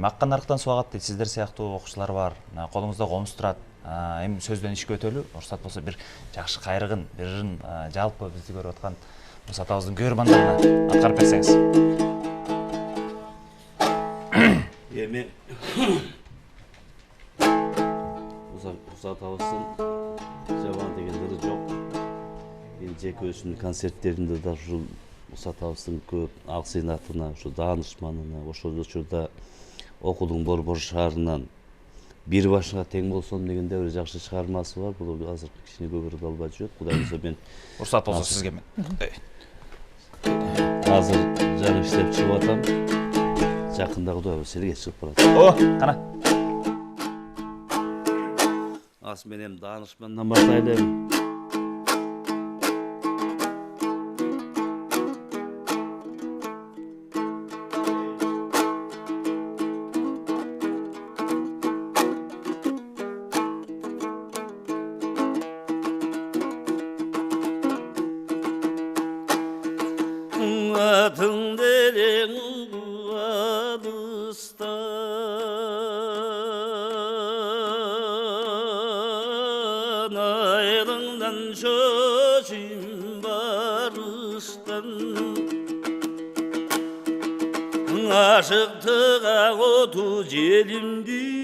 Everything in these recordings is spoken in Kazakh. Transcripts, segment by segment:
Макка нарықтан суағат дейді, сіздер сияқты оқушылар бар, қолыңызда қомыс тұрады. Эми сөздөн ишке өтөлү, уруксат болсо бир жакшы кайрыгын, бир жалпы бизди көрүп аткан Мурсат абыздын көрөрмандарына аткарып берсеңиз. Эми Мурсат абыздын жаман дегендери жок. Мен жеке өзүмдүн концерттеримде да ушул Мурсат абыздын көп аксыйнатына, ушу даанышманына, ошол учурда окуудун борбор шаарынан бир башыңа тең болсом дегенде бир жакшы чыгармасы бар. Бул азыр кичине көбүрөөк албай жүрөт. Кудай буюрса мен Уруксат болсо сизге мен. Азыр жаңы иштеп чыгып атам. Жакында Кудай буюрса элге чыгып барат. О, кана. Аз менен даанышмандан баштайлы. Atın deren alıstan ayrından çocuğum barıştan aşıktığa otu jelimdi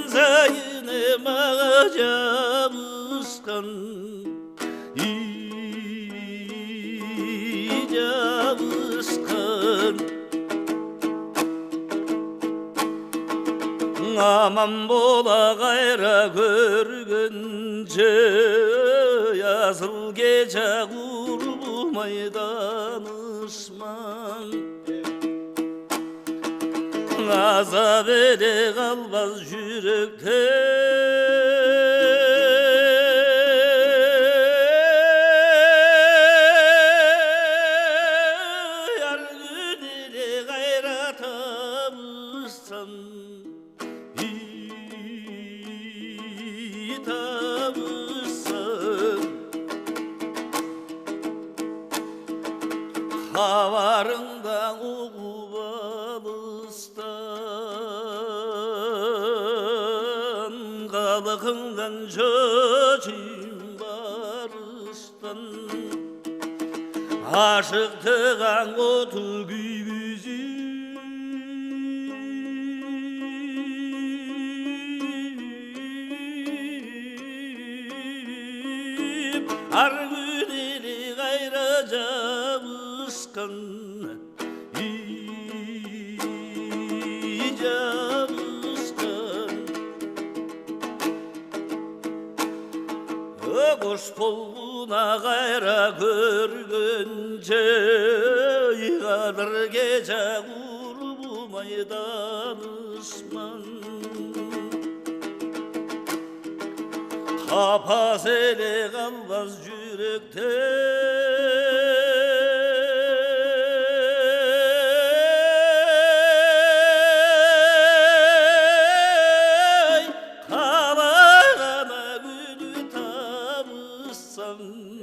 sayınıma cabıskan cabıskan aman bola gayra görgünce yazıl gece kurulmay danışman azap ele kalmaz yürekte yar gününe gayratamızsan hitamızsan havarından uğup alıstan kalıkından çocuğum barıştan aşıktığan otu güyüzü har günleri gayracabıskan Koş koluna gayra görgünce yığılır gece vurulmay danışman kapaz ele kalmaz yürekte sun